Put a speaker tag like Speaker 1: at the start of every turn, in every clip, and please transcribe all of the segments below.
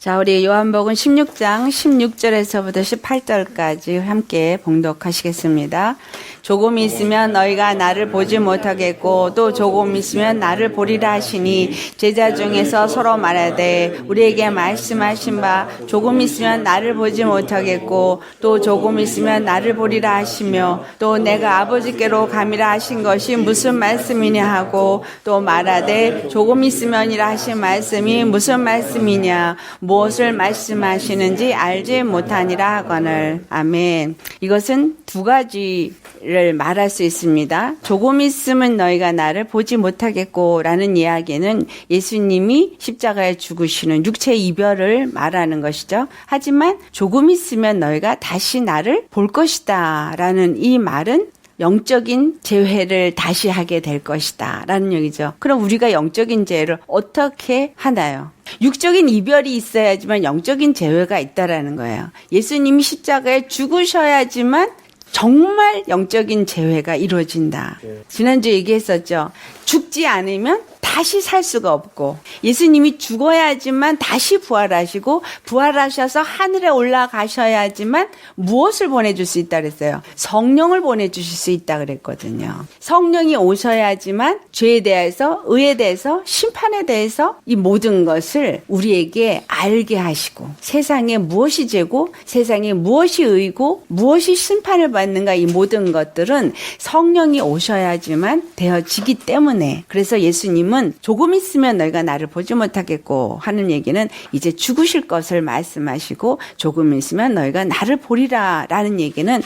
Speaker 1: 자, 우리 요한복음 16장 16절에서부터 18절까지 함께 봉독하시겠습니다. 조금 있으면 너희가 나를 보지 못하겠고 또 조금 있으면 나를 보리라 하시니 제자 중에서 서로 말하되 우리에게 말씀하신 바 조금 있으면 나를 보지 못하겠고 또 조금 있으면 나를 보리라 하시며 또 내가 아버지께로 감이라 하신 것이 무슨 말씀이냐 하고 또 말하되 조금 있으면이라 하신 말씀이 무슨 말씀이냐 무엇을 말씀하시는지 알지 못하니라 하거늘. 아멘. 이것은 두 가지를 말할 수 있습니다. 조금 있으면 너희가 나를 보지 못하겠고 라는 이야기는 예수님이 십자가에 죽으시는 육체 이별을 말하는 것이죠. 하지만 조금 있으면 너희가 다시 나를 볼 것이다 라는 이 말은 영적인 재회를 다시 하게 될 것이다 라는 얘기죠. 그럼 우리가 영적인 재회를 어떻게 하나요? 육적인 이별이 있어야지만 영적인 재회가 있다라는 거예요. 예수님이 십자가에 죽으셔야지만 정말 영적인 재회가 이루어진다. 지난주에 얘기했었죠. 죽지 않으면 다시 살 수가 없고 예수님이 죽어야지만 다시 부활하시고 부활하셔서 하늘에 올라가셔야지만 무엇을 보내줄 수 있다 그랬어요? 성령을 보내주실 수 있다 그랬거든요. 성령이 오셔야지만 죄에 대해서 의에 대해서 심판에 대해서 이 모든 것을 우리에게 알게 하시고 세상에 무엇이 죄고 세상에 무엇이 의고 무엇이 심판을 받는가 이 모든 것들은 성령이 오셔야지만 되어지기 때문에 그래서 예수님은 조금 있으면 너희가 나를 보지 못하겠고 하는 얘기는 이제 죽으실 것을 말씀하시고 조금 있으면 너희가 나를 보리라 라는 얘기는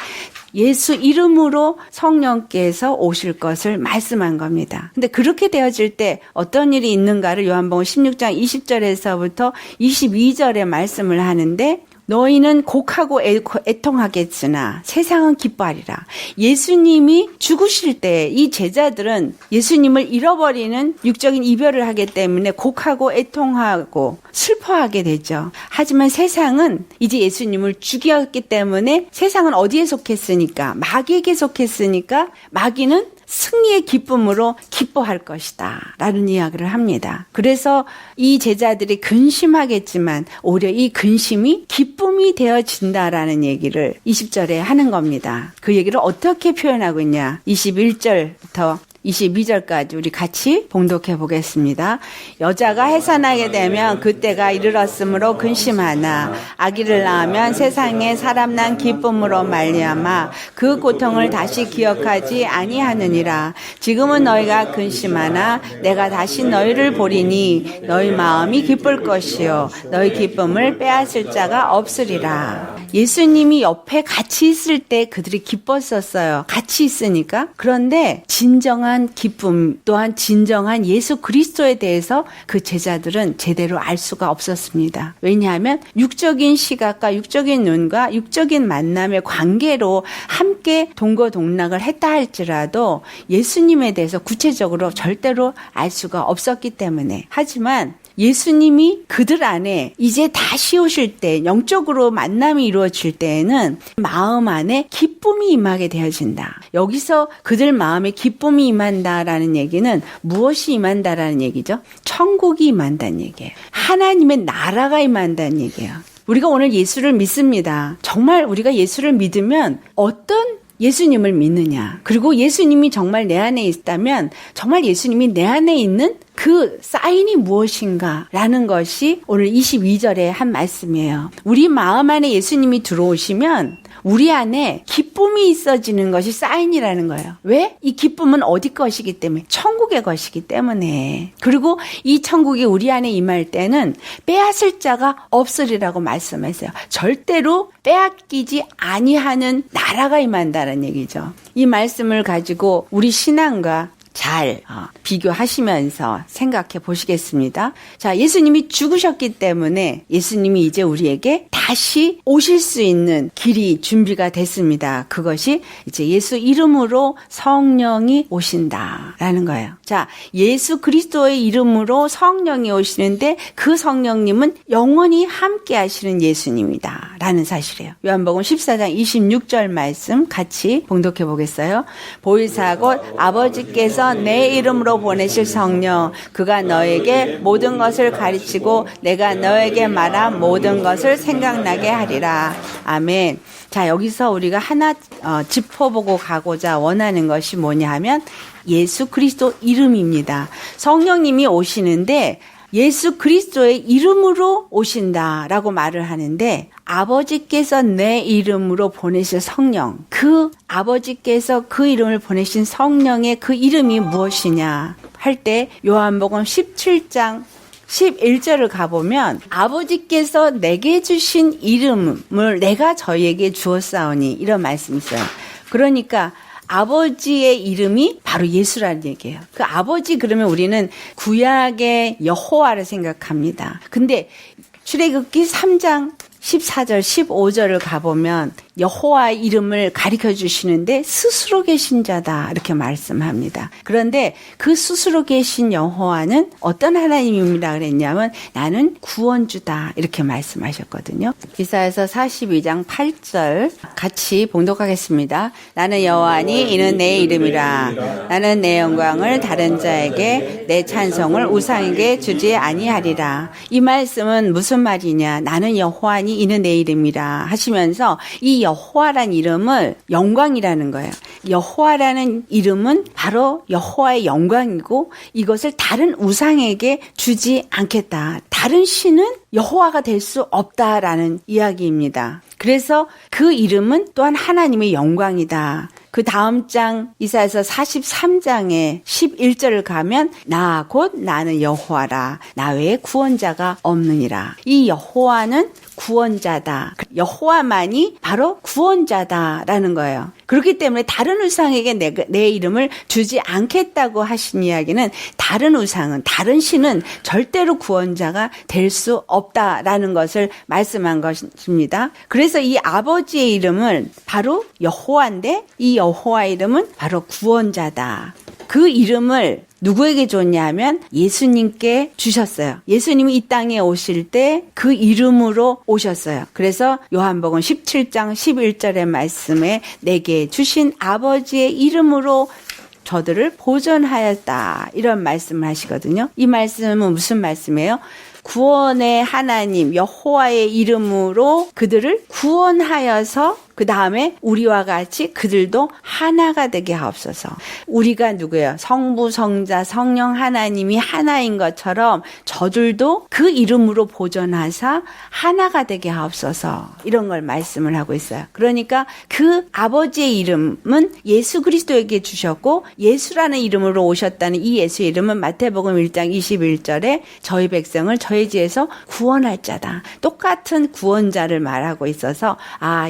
Speaker 1: 예수 이름으로 성령께서 오실 것을 말씀한 겁니다. 근데 그렇게 되어질 때 어떤 일이 있는가를 요한복음 16장 20절에서부터 22절에 말씀을 하는데 너희는 곡하고 애통하겠으나 세상은 기뻐하리라. 예수님이 죽으실 때 이 제자들은 예수님을 잃어버리는 육적인 이별을 하기 때문에 곡하고 애통하고 슬퍼하게 되죠. 하지만 세상은 이제 예수님을 죽였기 때문에 세상은 어디에 속했으니까 마귀에게 속했으니까 마귀는 승리의 기쁨으로 기뻐할 것이다 라는 이야기를 합니다. 그래서 이 제자들이 근심하겠지만 오히려 이 근심이 기쁨이 되어진다라는 얘기를 20절에 하는 겁니다. 그 얘기를 어떻게 표현하고 있냐 21절부터 22절까지 우리 같이 봉독해 보겠습니다. 여자가 해산하게 되면 그때가 이르렀으므로 근심하나 아기를 낳으면 세상에 사람 난 기쁨으로 말미암아 그 고통을 다시 기억하지 아니하느니라. 지금은 너희가 근심하나 내가 다시 너희를 보리니 너희 마음이 기쁠 것이요 너희 기쁨을 빼앗을 자가 없으리라. 예수님이 옆에 같이 있을 때 그들이 기뻤었어요. 같이 있으니까. 그런데 진정한 기쁨 또한 진정한 예수 그리스도에 대해서 그 제자들은 제대로 알 수가 없었습니다. 왜냐하면 육적인 시각과 육적인 눈과 육적인 만남의 관계로 함께 동거동락을 했다 할지라도 예수님에 대해서 구체적으로 절대로 알 수가 없었기 때문에 하지만 예수님이 그들 안에 이제 다시 오실 때 영적으로 만남이 이루어질 때에는 마음 안에 기쁨이 임하게 되어진다. 여기서 그들 마음에 기쁨이 임한다라는 얘기는 무엇이 임한다라는 얘기죠? 천국이 임한다는 얘기예요. 하나님의 나라가 임한다는 얘기예요. 우리가 오늘 예수를 믿습니다. 정말 우리가 예수를 믿으면 어떤 예수님을 믿느냐. 그리고 예수님이 정말 내 안에 있다면 정말 예수님이 내 안에 있는 그 사인이 무엇인가 라는 것이 오늘 22절에 한 말씀이에요. 우리 마음 안에 예수님이 들어오시면 우리 안에 기쁨이 있어지는 것이 사인이라는 거예요. 왜? 이 기쁨은 어디 것이기 때문에 천국의 것이기 때문에 그리고 이 천국이 우리 안에 임할 때는 빼앗을 자가 없으리라고 말씀했어요. 절대로 빼앗기지 아니하는 나라가 임한다는 얘기죠. 이 말씀을 가지고 우리 신앙과 잘 비교하시면서 생각해 보시겠습니다. 자, 예수님이 죽으셨기 때문에 예수님이 이제 우리에게 다시 오실 수 있는 길이 준비가 됐습니다. 그것이 이제 예수 이름으로 성령이 오신다라는 거예요. 자, 예수 그리스도의 이름으로 성령이 오시는데 그 성령님은 영원히 함께 하시는 예수님이다 라는 사실이에요. 요한복음 14장 26절 말씀 같이 봉독해 보겠어요. 보혜사 곧 아버지께서 아버지께서 내 이름으로 보내실 성령, 그가 너에게 모든 것을 가르치고 내가 너에게 말한 모든 것을 생각나게 하리라. 아멘. 자, 여기서 우리가 하나 짚어보고 가고자 원하는 것이 뭐냐 하면 예수 그리스도 이름입니다. 성령님이 오시는데 예수 그리스도의 이름으로 오신다라고 말을 하는데, 아버지께서 내 이름으로 보내실 성령, 그 아버지께서 그 이름을 보내신 성령의 그 이름이 무엇이냐 할 때 요한복음 17장 11절을 가보면 아버지께서 내게 주신 이름을 내가 저희에게 주었사오니, 이런 말씀이 있어요. 그러니까 아버지의 이름이 바로 예수라는 얘기예요. 그 아버지 그러면 우리는 구약의 여호와를 생각합니다. 근데 출애굽기 3장 14절 15절을 가보면 여호와의 이름을 가르쳐 주시는데 스스로 계신 자다 이렇게 말씀합니다. 그런데 그 스스로 계신 여호와는 어떤 하나님입니다 그랬냐면 나는 구원주다 이렇게 말씀하셨거든요. 이사야서 42장 8절 같이 봉독하겠습니다. 나는 여호와니 이는 내 이름이라. 나는 내 영광을 다른 자에게 내 찬송을 우상에게 주지 아니하리라. 이 말씀은 무슨 말이냐, 나는 여호와니 이는 내 이름이라 하시면서 이 여호와란 이름을 영광이라는 거예요. 여호와라는 이름은 바로 여호와의 영광이고 이것을 다른 우상에게 주지 않겠다. 다른 신은 여호와가 될 수 없다라는 이야기입니다. 그래서 그 이름은 또한 하나님의 영광이다. 그 다음 장 이사야서 43장에 11절을 가면 나 곧 나는 여호와라. 나 외에 구원자가 없느니라. 이 여호와는 구원자다. 여호와만이 바로 구원자다라는 거예요. 그렇기 때문에 다른 우상에게 내 이름을 주지 않겠다고 하신 이야기는 다른 우상은, 다른 신은 절대로 구원자가 될 수 없다라는 것을 말씀한 것입니다. 그래서 이 아버지의 이름은 바로 여호와인데 이 여호와 이름은 바로 구원자다. 그 이름을 누구에게 줬냐 하면 예수님께 주셨어요. 예수님이 이 땅에 오실 때 그 이름으로 오셨어요. 그래서 요한복음 17장 11절의 말씀에 내게 주신 아버지의 이름으로 저들을 보존하였다. 이런 말씀을 하시거든요. 이 말씀은 무슨 말씀이에요? 구원의 하나님 여호와의 이름으로 그들을 구원하여서 그 다음에 우리와 같이 그들도 하나가 되게 하옵소서. 우리가 누구예요? 성부, 성자, 성령 하나님이 하나인 것처럼 저들도 그 이름으로 보존하사 하나가 되게 하옵소서. 이런 걸 말씀을 하고 있어요. 그러니까 그 아버지의 이름은 예수 그리스도에게 주셨고 예수라는 이름으로 오셨다는 이 예수의 이름은 마태복음 1장 21절에 저희 백성을 저희 지에서 구원할 자다. 똑같은 구원자를 말하고 있어서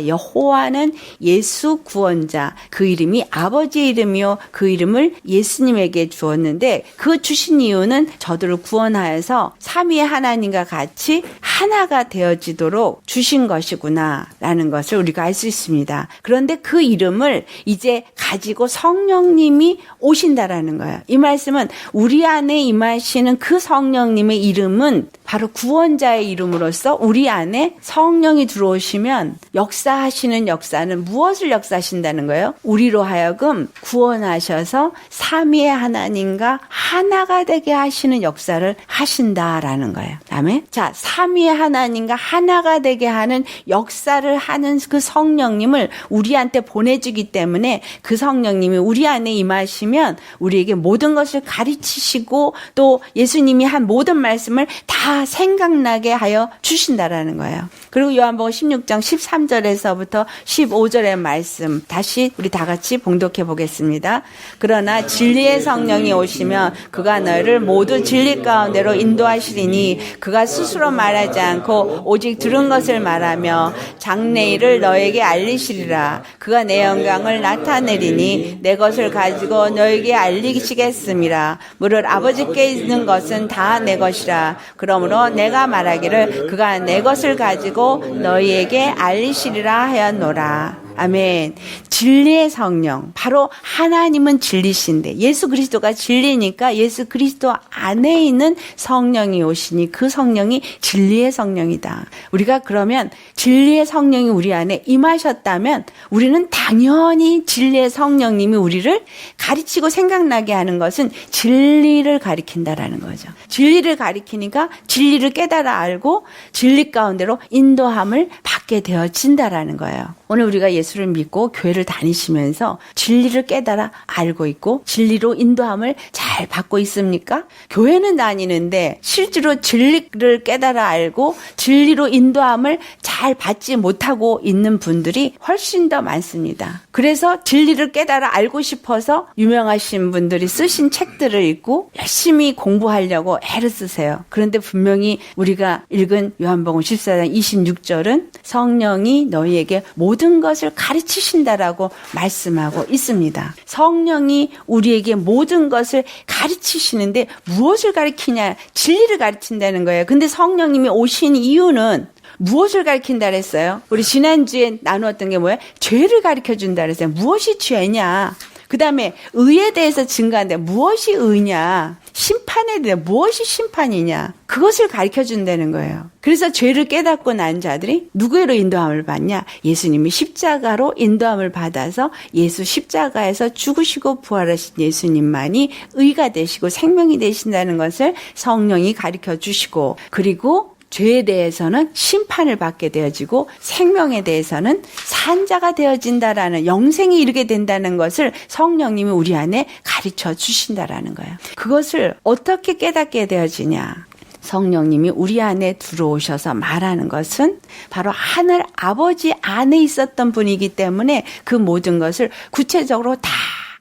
Speaker 1: 여호와는 예수 구원자, 그 이름이 아버지의 이름이요 그 이름을 예수님에게 주었는데 그 주신 이유는 저들을 구원하여서 삼위의 하나님과 같이 하나가 되어지도록 주신 것이구나 라는 것을 우리가 알 수 있습니다. 그런데 그 이름을 이제 가지고 성령님이 오신다라는 거예요. 이 말씀은 우리 안에 임하시는 그 성령님의 이름은 바로 구원자의 이름으로서 우리 안에 성령이 들어오시면 역사하시는 역사는 무엇을 역사하신다는 거예요? 우리로 하여금 구원하셔서 삼위의 하나님과 하나가 되게 하시는 역사를 하신다라는 거예요. 아멘. 자, 삼위의 하나님과 하나가 되게 하는 역사를 하는 그 성령님을 우리한테 보내주기 때문에 그 성령님이 우리 안에 임하시면 우리에게 모든 것을 가르치시고 또 예수님이 한 모든 말씀을 다 생각나게 하여 주신다라는 거예요. 그리고 요한복음 16장 13절에서부터 15절의 말씀 다시 우리 다 같이 봉독해 보겠습니다. 그러나 진리의 성령이 오시면 그가 너희를 모두 진리 가운데로 인도하시리니 그가 스스로 말하지 않고 오직 들은 것을 말하며 장래일을 너에게 알리시리라. 그가 내 영광을 나타내리니 내 것을 가지고 너에게 알리시겠음이라. 무릇 아버지께 있는 것은 다 내 것이라. 그러므로 내가 말하기를 그가 내 것을 가지고 너희에게 알리시리라 하였노라. 아멘. 진리의 성령. 바로 하나님은 진리신데 예수 그리스도가 진리니까 예수 그리스도 안에 있는 성령이 오시니 그 성령이 진리의 성령이다. 우리가 그러면 진리의 성령이 우리 안에 임하셨다면 우리는 당연히 진리의 성령님이 우리를 가르치고 생각나게 하는 것은 진리를 가리킨다라는 거죠. 진리를 가리키니까 진리를 깨달아 알고 진리 가운데로 인도함을 받게 되어진다라는 거예요. 오늘 우리가 예수를 믿고 교회를 다니시면서 진리를 깨달아 알고 있고 진리로 인도함을 잘 받고 있습니까? 교회는 다니는데 실제로 진리를 깨달아 알고 진리로 인도함을 잘 받지 못하고 있는 분들이 훨씬 더 많습니다. 그래서 진리를 깨달아 알고 싶어서 유명하신 분들이 쓰신 책들을 읽고 열심히 공부하려고 애를 쓰세요. 그런데 분명히 우리가 읽은 요한복음 14장 26절은 성령이 너희에게 모든 것을 가르치신다라고 말씀하고 있습니다. 성령이 우리에게 모든 것을 가르치시는데 무엇을 가르치냐? 진리를 가르친다는 거예요. 근데 성령님이 오신 이유는 무엇을 가르친다 그랬어요? 우리 지난주에 나누었던 게 뭐예요? 죄를 가르쳐준다 그랬어요. 무엇이 죄냐? 그 다음에 의에 대해서 증거한다. 무엇이 의냐? 심판에 대해 무엇이 심판이냐? 그것을 가르쳐준다는 거예요. 그래서 죄를 깨닫고 난 자들이 누구로 인도함을 받냐? 예수님이 십자가로 인도함을 받아서 예수 십자가에서 죽으시고 부활하신 예수님만이 의가 되시고 생명이 되신다는 것을 성령이 가르쳐 주시고, 그리고 죄에 대해서는 심판을 받게 되어지고 생명에 대해서는 산자가 되어진다라는, 영생에 이르게 된다는 것을 성령님이 우리 안에 가르쳐 주신다라는 거예요. 그것을 어떻게 깨닫게 되어지냐? 성령님이 우리 안에 들어오셔서 말하는 것은 바로 하늘 아버지 안에 있었던 분이기 때문에 그 모든 것을 구체적으로 다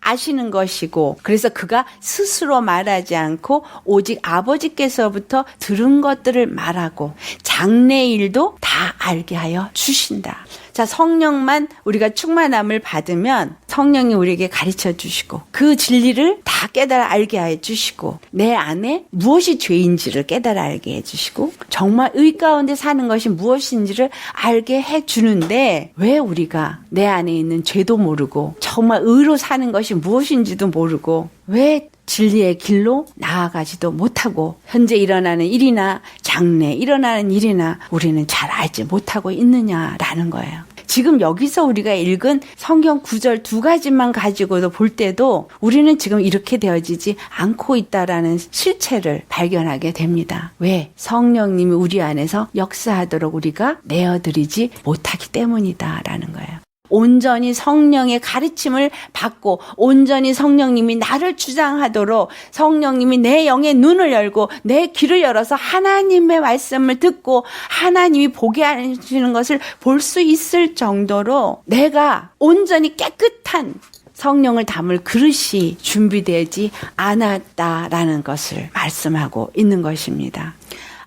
Speaker 1: 아시는 것이고, 그래서 그가 스스로 말하지 않고 오직 아버지께서부터 들은 것들을 말하고 장래일도 다 알게 하여 주신다. 자, 성령만 우리가 충만함을 받으면 성령이 우리에게 가르쳐 주시고 그 진리를 다 깨달아 알게 해 주시고 내 안에 무엇이 죄인지를 깨달아 알게 해 주시고 정말 의 가운데 사는 것이 무엇인지를 알게 해 주는데, 왜 우리가 내 안에 있는 죄도 모르고 정말 의로 사는 것이 무엇인지도 모르고 왜 진리의 길로 나아가지도 못하고 현재 일어나는 일이나 장래 일어나는 일이나 우리는 잘 알지 못하고 있느냐라는 거예요. 지금 여기서 우리가 읽은 성경 구절 두 가지만 가지고도 볼 때도 우리는 지금 이렇게 되어지지 않고 있다라는 실체를 발견하게 됩니다. 왜? 성령님이 우리 안에서 역사하도록 우리가 내어드리지 못하기 때문이다라는 거예요. 온전히 성령의 가르침을 받고 온전히 성령님이 나를 주장하도록 성령님이 내 영의 눈을 열고 내 귀를 열어서 하나님의 말씀을 듣고 하나님이 보게 하시는 것을 볼 수 있을 정도로 내가 온전히 깨끗한 성령을 담을 그릇이 준비되지 않았다라는 것을 말씀하고 있는 것입니다.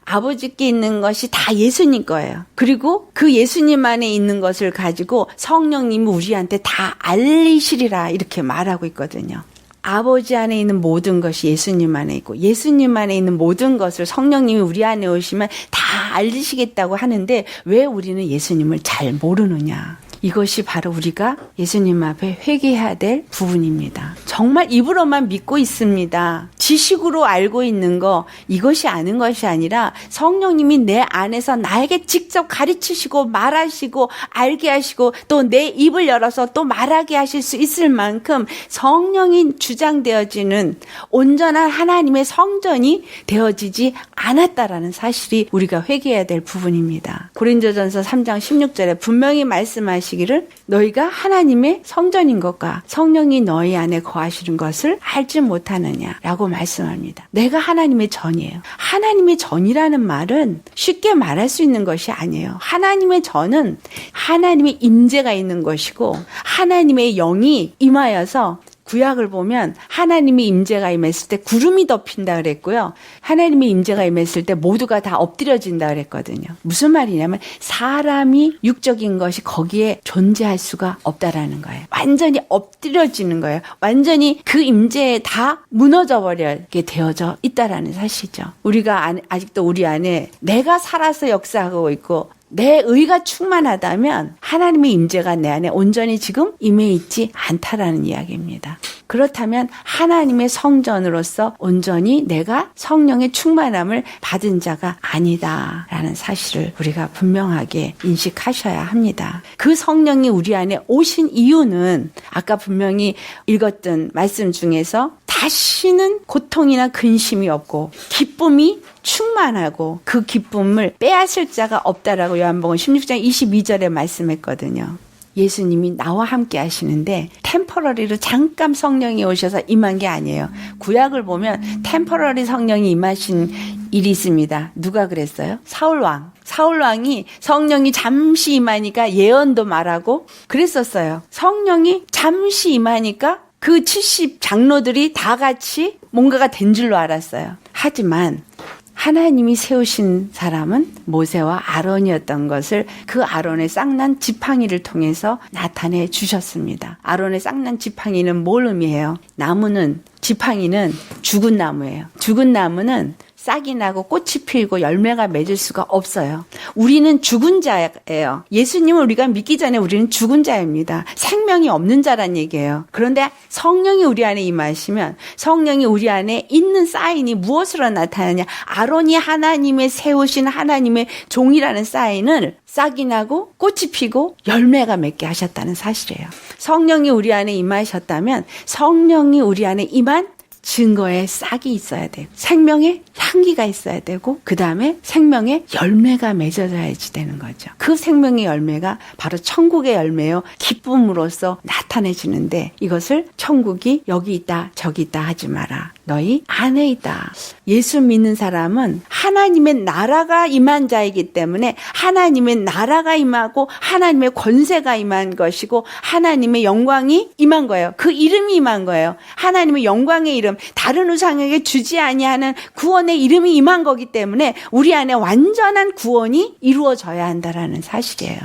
Speaker 1: 아버지께 있는 것이 다 예수님 거예요. 그리고 그 예수님 안에 있는 것을 가지고 성령님이 우리한테 다 알리시리라 이렇게 말하고 있거든요. 아버지 안에 있는 모든 것이 예수님 안에 있고 예수님 안에 있는 모든 것을 성령님이 우리 안에 오시면 다 알리시겠다고 하는데 왜 우리는 예수님을 잘 모르느냐? 이것이 바로 우리가 예수님 앞에 회개해야 될 부분입니다. 정말 입으로만 믿고 있습니다. 지식으로 알고 있는 거, 이것이 아는 것이 아니라 성령님이 내 안에서 나에게 직접 가르치시고 말하시고 알게 하시고 또 내 입을 열어서 또 말하게 하실 수 있을 만큼 성령이 주장되어지는 온전한 하나님의 성전이 되어지지 않았다라는 사실이 우리가 회개해야 될 부분입니다. 고린도전서 3장 16절에 분명히 말씀하시기를 너희가 하나님의 성전인 것과 성령이 너희 안에 거하시는 것을 알지 못하느냐라고 말씀합니다. 내가 하나님의 전이에요. 하나님의 전이라는 말은 쉽게 말할 수 있는 것이 아니에요. 하나님의 전은 하나님의 임재가 있는 것이고 하나님의 영이 임하여서 구약을 보면 하나님의 임재가 임했을 때 구름이 덮인다 그랬고요. 하나님의 임재가 임했을 때 모두가 다 엎드려진다 그랬거든요. 무슨 말이냐면 사람이 육적인 것이 거기에 존재할 수가 없다라는 거예요. 완전히 엎드려지는 거예요. 완전히 그 임재에 다 무너져 버리게 되어져 있다라는 사실이죠. 우리가 아직도 우리 안에 내가 살아서 역사하고 있고 내 의가 충만하다면 하나님의 임재가 내 안에 온전히 지금 임해 있지 않다라는 이야기입니다. 그렇다면 하나님의 성전으로서 온전히 내가 성령의 충만함을 받은 자가 아니다라는 사실을 우리가 분명하게 인식하셔야 합니다. 그 성령이 우리 안에 오신 이유는 아까 분명히 읽었던 말씀 중에서 다시는 고통이나 근심이 없고 기쁨이 충만하고 그 기쁨을 빼앗을 자가 없다라고 요한복음 16장 22절에 말씀했거든요. 예수님이 나와 함께 하시는데 템퍼러리로 잠깐 성령이 오셔서 임한 게 아니에요. 구약을 보면 템퍼러리 성령이 임하신 일이 있습니다. 누가 그랬어요? 사울왕. 사울왕이 성령이 잠시 임하니까 예언도 말하고 그랬었어요. 성령이 잠시 임하니까 그 70 장로들이 다 같이 뭔가가 된 줄로 알았어요. 하지만 하나님이 세우신 사람은 모세와 아론이었던 것을 그 아론의 쌍난 지팡이를 통해서 나타내 주셨습니다. 아론의 쌍난 지팡이는 뭘 의미해요? 나무는, 지팡이는 죽은 나무예요. 죽은 나무는 싹이 나고 꽃이 피고 열매가 맺을 수가 없어요. 우리는 죽은 자예요. 예수님을 우리가 믿기 전에 우리는 죽은 자입니다. 생명이 없는 자란 얘기예요. 그런데 성령이 우리 안에 임하시면 성령이 우리 안에 있는 사인이 무엇으로 나타나냐? 아론이 하나님의 세우신 하나님의 종이라는 사인을 싹이 나고 꽃이 피고 열매가 맺게 하셨다는 사실이에요. 성령이 우리 안에 임하셨다면 성령이 우리 안에 임한 증거에 싹이 있어야 돼요. 생명의 향기가 있어야 되고 그 다음에 생명의 열매가 맺어져야지 되는 거죠. 그 생명의 열매가 바로 천국의 열매요. 기쁨으로써 나타내지는데 이것을 천국이 여기 있다 저기 있다 하지 마라. 너희 안에 있다. 예수 믿는 사람은 하나님의 나라가 임한 자이기 때문에 하나님의 나라가 임하고 하나님의 권세가 임한 것이고 하나님의 영광이 임한 거예요. 그 이름이 임한 거예요. 하나님의 영광의 이름, 다른 우상에게 주지 아니하는 구원의 이름이 임한 거기 때문에 우리 안에 완전한 구원이 이루어져야 한다라는 사실이에요.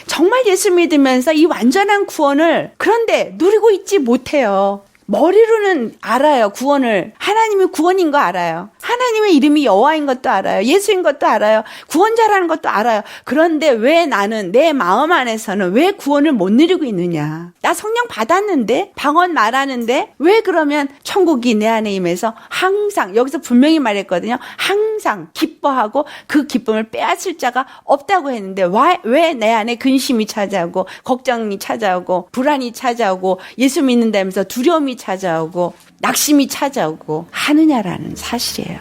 Speaker 1: 정말 예수 믿으면서 이 완전한 구원을 그런데 누리고 있지 못해요. 머리로는 알아요. 구원을. 하나님이 구원인 거 알아요. 하나님의 이름이 여호와인 것도 알아요. 예수인 것도 알아요. 구원자라는 것도 알아요. 그런데 왜 나는 내 마음 안에서는 왜 구원을 못 누리고 있느냐. 나 성령 받았는데 방언 말하는데 왜 그러면 천국이 내 안에 임해서 항상 여기서 분명히 말했거든요. 항상 기뻐하고 그 기쁨을 빼앗을 자가 없다고 했는데 왜 내 안에 근심이 찾아오고 걱정이 찾아오고 불안이 찾아오고 예수 믿는다면서 두려움이 찾아오고 낙심이 찾아오고 하느냐라는 사실이에요.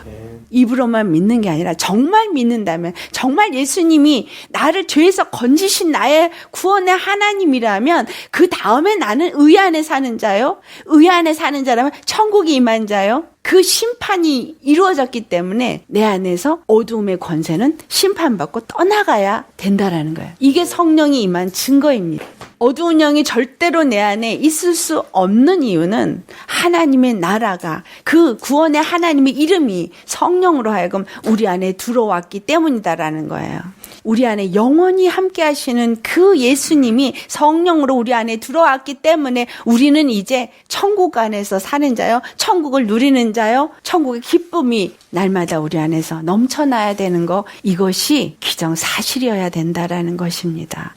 Speaker 1: 입으로만 믿는 게 아니라 정말 믿는다면 정말 예수님이 나를 죄에서 건지신 나의 구원의 하나님이라면 그 다음에 나는 의 안에 사는 자요. 의 안에 사는 자라면 천국이 임한 자요. 그 심판이 이루어졌기 때문에 내 안에서 어두움의 권세는 심판받고 떠나가야 된다라는 거예요. 이게 성령이 임한 증거입니다. 어두운 영이 절대로 내 안에 있을 수 없는 이유는 하나님의 나라가 그 구원의 하나님의 이름이 성령으로 하여금 우리 안에 들어왔기 때문이다라는 거예요. 우리 안에 영원히 함께 하시는 그 예수님이 성령으로 우리 안에 들어왔기 때문에 우리는 이제 천국 안에서 사는 자요. 천국을 누리는 자요. 천국의 기쁨이 날마다 우리 안에서 넘쳐나야 되는 거, 이것이 기정사실이어야 된다라는 것입니다.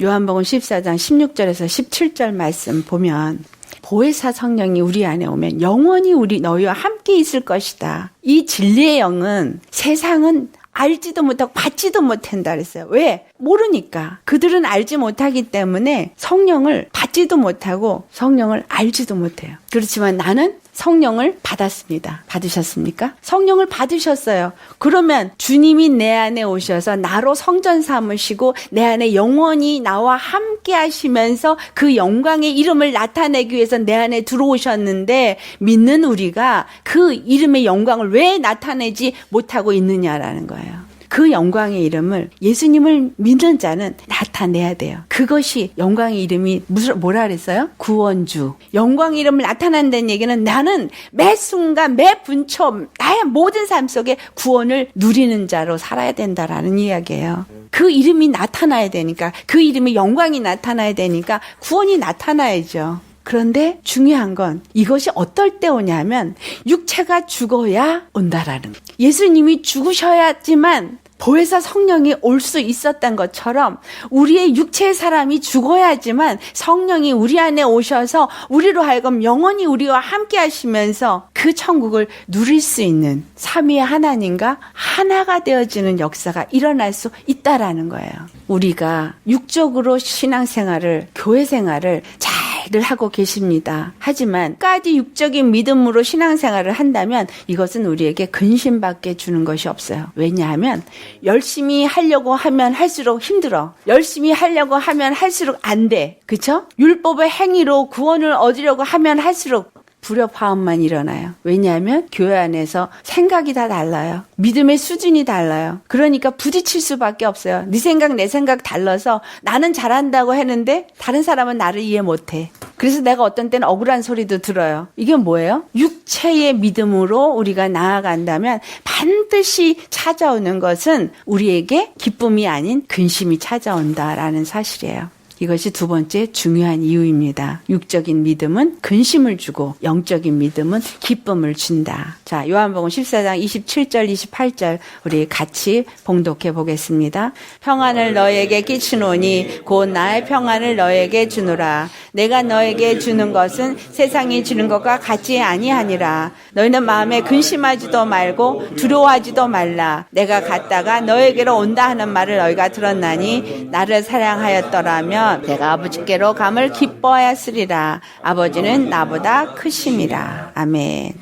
Speaker 1: 요한복음 14장 16절에서 17절 말씀 보면 보혜사 성령이 우리 안에 오면 영원히 너희와 함께 있을 것이다. 이 진리의 영은 세상은 알지도 못하고 받지도 못한다 그랬어요. 왜? 모르니까. 그들은 알지 못하기 때문에 성령을 받지도 못하고 성령을 알지도 못해요. 그렇지만 나는 성령을 받았습니다. 받으셨습니까? 성령을 받으셨어요. 그러면 주님이 내 안에 오셔서 나로 성전 삼으시고 내 안에 영원히 나와 함께 하시면서 그 영광의 이름을 나타내기 위해서 내 안에 들어오셨는데 믿는 우리가 그 이름의 영광을 왜 나타내지 못하고 있느냐라는 거예요. 그 영광의 이름을 예수님을 믿는 자는 나타내야 돼요. 그것이 영광의 이름이 뭐라 그랬어요? 구원주. 영광의 이름을 나타낸다는 얘기는 나는 매 순간 매 분초 나의 모든 삶 속에 구원을 누리는 자로 살아야 된다라는 이야기예요. 그 이름이 나타나야 되니까, 그 이름의 영광이 나타나야 되니까 구원이 나타나야죠. 그런데 중요한 건 이것이 어떨 때 오냐면 육체가 죽어야 온다라는 거예요. 예수님이 죽으셔야지만 보혜사 성령이 올 수 있었던 것처럼 우리의 육체의 사람이 죽어야지만 성령이 우리 안에 오셔서 우리로 하여금 영원히 우리와 함께 하시면서 그 천국을 누릴 수 있는 삼위의 하나님과 하나가 되어지는 역사가 일어날 수 있다라는 거예요. 우리가 육적으로 신앙생활을, 교회생활을 잘들 하고 계십니다. 하지만 끝까지 육적인 믿음으로 신앙생활을 한다면 이것은 우리에게 근심밖에 주는 것이 없어요. 왜냐하면 열심히 하려고 하면 할수록 힘들어. 열심히 하려고 하면 할수록 안 돼. 그쵸? 율법의 행위로 구원을 얻으려고 하면 할수록 불협화음만 일어나요. 왜냐하면 교회 안에서 생각이 다 달라요. 믿음의 수준이 달라요. 그러니까 부딪힐 수밖에 없어요. 네 생각 내 생각 달라서 나는 잘한다고 했는데 다른 사람은 나를 이해 못해. 그래서 내가 어떤 때는 억울한 소리도 들어요. 이게 뭐예요? 육체의 믿음으로 우리가 나아간다면 반드시 찾아오는 것은 우리에게 기쁨이 아닌 근심이 찾아온다라는 사실이에요. 이것이 두 번째 중요한 이유입니다. 육적인 믿음은 근심을 주고 영적인 믿음은 기쁨을 준다. 자, 요한복음 14장 27절 28절 우리 같이 봉독해 보겠습니다. 평안을 너에게 끼치노니 곧 나의 평안을 너에게 주노라. 내가 너에게 주는 것은 세상이 주는 것과 같이 아니하니라. 너희는 마음에 근심하지도 말고 두려워하지도 말라. 내가 갔다가 너에게로 온다 하는 말을 너희가 들었나니 나를 사랑하였더라면 내가 아버지께로 감을 기뻐하였으리라. 아버지는 나보다 크심이라. 아멘.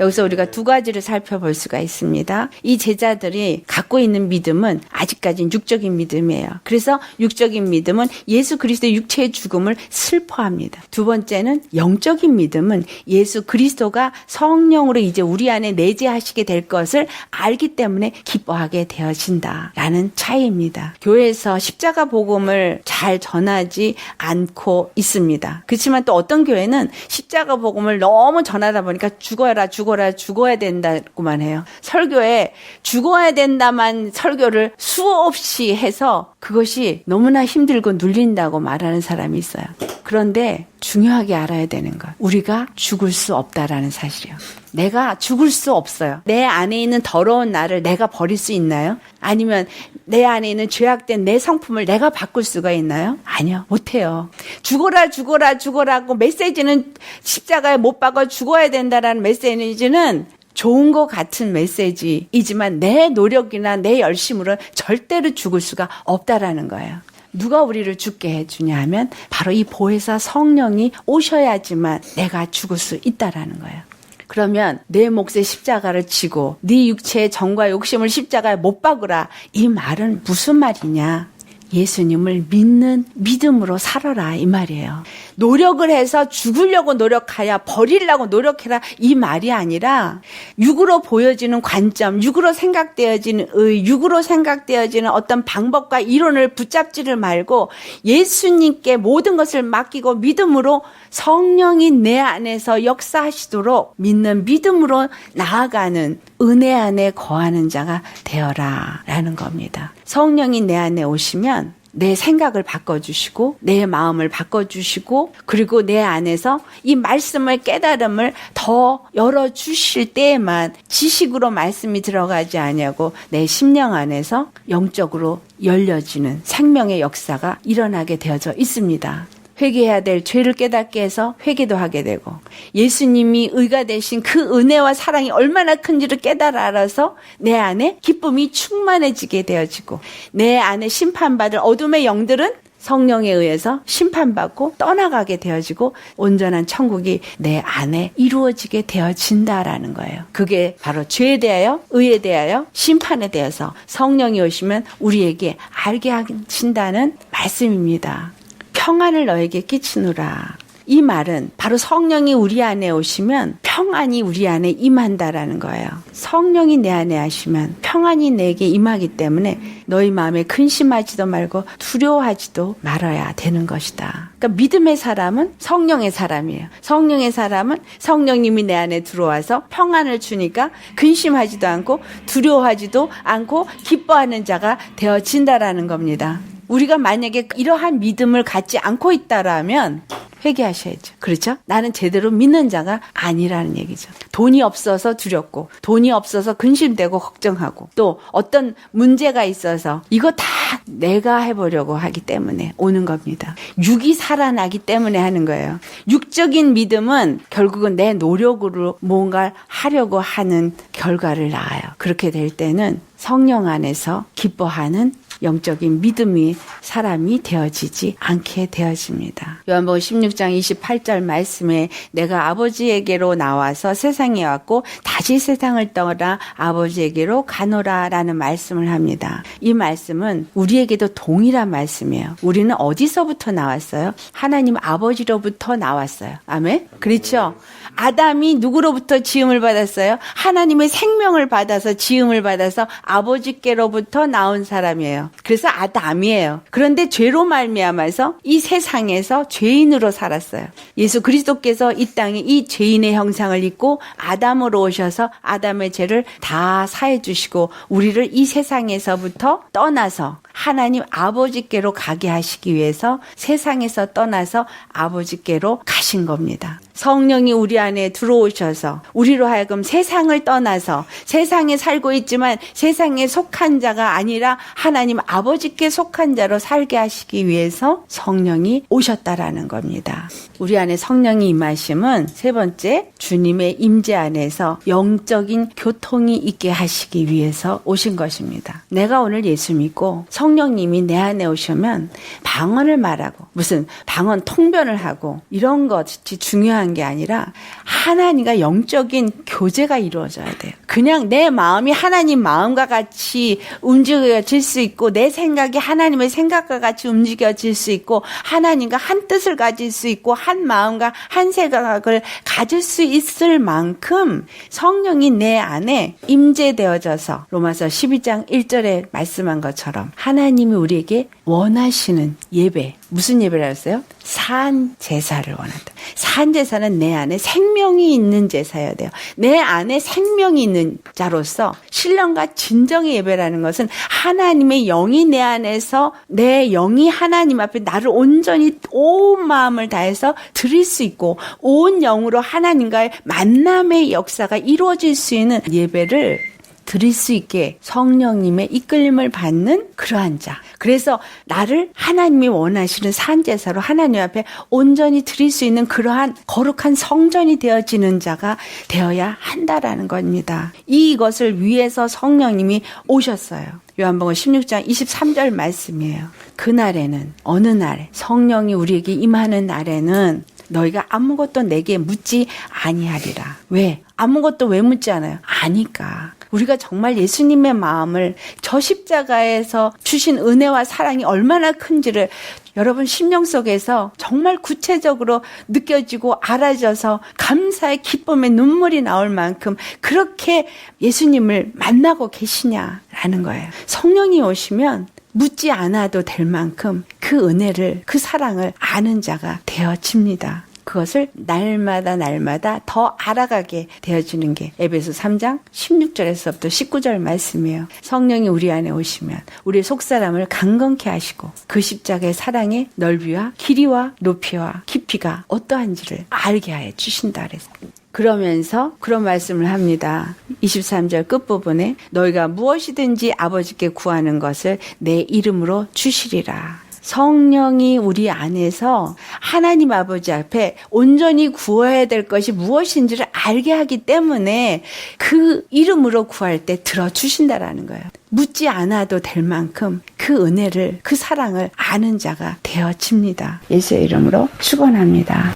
Speaker 1: 여기서 우리가 두 가지를 살펴볼 수가 있습니다. 이 제자들이 갖고 있는 믿음은 아직까지는 육적인 믿음이에요. 그래서 육적인 믿음은 예수 그리스도의 육체의 죽음을 슬퍼합니다. 두 번째는 영적인 믿음은 예수 그리스도가 성령으로 이제 우리 안에 내재하시게 될 것을 알기 때문에 기뻐하게 되어진다라는 차이입니다. 교회에서 십자가 복음을 잘 전하지 않고 있습니다. 그렇지만 또 어떤 교회는 십자가 복음을 너무 전하다 보니까 죽어야 된다고만 해요. 설교에 죽어야 된다만 설교를 수없이 해서 그것이 너무나 힘들고 눌린다고 말하는 사람이 있어요. 그런데 중요하게 알아야 되는 것. 우리가 죽을 수 없다라는 사실이요. 내가 죽을 수 없어요. 내 안에 있는 더러운 나를 내가 버릴 수 있나요? 아니면 내 안에 있는 죄악된 내 성품을 내가 바꿀 수가 있나요? 아니요. 못해요. 죽어라고 메시지는 십자가에 못 박아 죽어야 된다라는 메시지는 좋은 것 같은 메시지이지만 내 노력이나 내 열심으로 절대로 죽을 수가 없다라는 거예요. 누가 우리를 죽게 해주냐 하면 바로 이 보혜사 성령이 오셔야지만 내가 죽을 수 있다라는 거예요. 그러면 내 몫의 십자가를 지고 네 육체의 정과 욕심을 십자가에 못 박으라. 이 말은 무슨 말이냐? 예수님을 믿는 믿음으로 살아라 이 말이에요. 노력을 해서 죽으려고 노력하야 버리려고 노력해라 이 말이 아니라 육으로 보여지는 관점, 육으로 생각되어지는 육으로 생각되어지는 어떤 방법과 이론을 붙잡지를 말고 예수님께 모든 것을 맡기고 믿음으로 성령이 내 안에서 역사하시도록 믿는 믿음으로 나아가는 은혜 안에 거하는 자가 되어라 라는 겁니다. 성령이 내 안에 오시면 내 생각을 바꿔주시고 내 마음을 바꿔주시고 그리고 내 안에서 이 말씀의 깨달음을 더 열어주실 때에만 지식으로 말씀이 들어가지 아니하고 내 심령 안에서 영적으로 열려지는 생명의 역사가 일어나게 되어져 있습니다. 회개해야 될 죄를 깨닫게 해서 회개도 하게 되고 예수님이 의가 되신 그 은혜와 사랑이 얼마나 큰지를 깨달아 알아서 내 안에 기쁨이 충만해지게 되어지고 내 안에 심판받을 어둠의 영들은 성령에 의해서 심판받고 떠나가게 되어지고 온전한 천국이 내 안에 이루어지게 되어진다라는 거예요. 그게 바로 죄에 대하여 의에 대하여 심판에 대해서 성령이 오시면 우리에게 알게 하신다는 말씀입니다. 평안을 너에게 끼치노라. 이 말은 바로 성령이 우리 안에 오시면 평안이 우리 안에 임한다라는 거예요. 성령이 내 안에 하시면 평안이 내게 임하기 때문에 너희 마음에 근심하지도 말고 두려워하지도 말아야 되는 것이다. 그러니까 믿음의 사람은 성령의 사람이에요. 성령의 사람은 성령님이 내 안에 들어와서 평안을 주니까 근심하지도 않고 두려워하지도 않고 기뻐하는 자가 되어진다라는 겁니다. 우리가 만약에 이러한 믿음을 갖지 않고 있다라면 회개하셔야죠. 그렇죠? 나는 제대로 믿는 자가 아니라는 얘기죠. 돈이 없어서 두렵고, 돈이 없어서 근심되고 걱정하고, 또 어떤 문제가 있어서 이거 다 내가 해보려고 하기 때문에 오는 겁니다. 육이 살아나기 때문에 하는 거예요. 육적인 믿음은 결국은 내 노력으로 뭔가 하려고 하는 결과를 낳아요. 그렇게 될 때는 성령 안에서 기뻐하는 영적인 믿음이 사람이 되어지지 않게 되어집니다. 요한복음 16장 28절 말씀에 내가 아버지에게로 나와서 세상에 왔고 다시 세상을 떠나 아버지에게로 가노라 라는 말씀을 합니다. 이 말씀은 우리에게도 동일한 말씀이에요. 우리는 어디서부터 나왔어요? 하나님 아버지로부터 나왔어요. 아멘? 그렇죠? 아담이 누구로부터 지음을 받았어요? 하나님의 생명을 받아서 지음을 받아서 아버지께로부터 나온 사람이에요. 그래서 아담이에요. 그런데 죄로 말미암아서 이 세상에서 죄인으로 살았어요. 예수 그리스도께서 이 땅에 이 죄인의 형상을 입고 아담으로 오셔서 아담의 죄를 다 사해 주시고 우리를 이 세상에서부터 떠나서 하나님 아버지께로 가게 하시기 위해서 세상에서 떠나서 아버지께로 가신 겁니다. 성령이 우리 안에 들어오셔서 우리로 하여금 세상을 떠나서 세상에 살고 있지만 세상에 속한 자가 아니라 하나님 아버지께 속한 자로 살게 하시기 위해서 성령이 오셨다라는 겁니다. 우리 안에 성령이 임하심은 세 번째, 주님의 임재 안에서 영적인 교통이 있게 하시기 위해서 오신 것입니다. 내가 오늘 예수 믿고 성령님이 내 안에 오시면 방언을 말하고 무슨 방언 통변을 하고 이런 것이 중요한 게 아니라 하나님과 영적인 교제가 이루어져야 돼요. 그냥 내 마음이 하나님 마음과 같이 움직여질 수 있고 내 생각이 하나님의 생각과 같이 움직여질 수 있고 하나님과 한 뜻을 가질 수 있고 한 마음과 한 생각을 가질 수 있을 만큼 성령이 내 안에 임재되어져서 로마서 12장 1절에 말씀한 것처럼 하나님이 우리에게 원하시는 예배, 무슨 예배를 하셨어요? 산 제사를 원한다. 산 제사는 내 안에 생명이 있는 제사여야 돼요. 내 안에 생명이 있는 자로서 신령과 진정의 예배라는 것은 하나님의 영이 내 안에서 내 영이 하나님 앞에 나를 온전히 온 마음을 다해서 드릴 수 있고 온 영으로 하나님과의 만남의 역사가 이루어질 수 있는 예배를 드릴 수 있게 성령님의 이끌림을 받는 그러한 자. 그래서 나를 하나님이 원하시는 산제사로 하나님 앞에 온전히 드릴 수 있는 그러한 거룩한 성전이 되어지는 자가 되어야 한다라는 겁니다. 이것을 위해서 성령님이 오셨어요. 요한복음 16장 23절 말씀이에요. 그날에는 어느 날 성령이 우리에게 임하는 날에는 너희가 아무것도 내게 묻지 아니하리라. 왜? 아무것도 왜 묻지 않아요? 아니까. 우리가 정말 예수님의 마음을 저 십자가에서 주신 은혜와 사랑이 얼마나 큰지를 여러분 심령 속에서 정말 구체적으로 느껴지고 알아져서 감사의 기쁨의 눈물이 나올 만큼 그렇게 예수님을 만나고 계시냐라는 거예요. 성령이 오시면 묻지 않아도 될 만큼 그 은혜를, 그 사랑을 아는 자가 되어집니다. 그것을 날마다 더 알아가게 되어지는 게 에베소 3장 16절에서부터 19절 말씀이에요. 성령이 우리 안에 오시면 우리의 속사람을 강건케 하시고 그 십자가의 사랑의 넓이와 길이와 높이와 깊이가 어떠한지를 알게 하여 주신다 그래서. 그러면서 그런 말씀을 합니다. 23절 끝부분에 너희가 무엇이든지 아버지께 구하는 것을 내 이름으로 주시리라. 성령이 우리 안에서 하나님 아버지 앞에 온전히 구해야 될 것이 무엇인지를 알게 하기 때문에 그 이름으로 구할 때 들어주신다라는 거예요. 묻지 않아도 될 만큼 그 은혜를, 그 사랑을 아는 자가 되어집니다. 예수의 이름으로 축원합니다.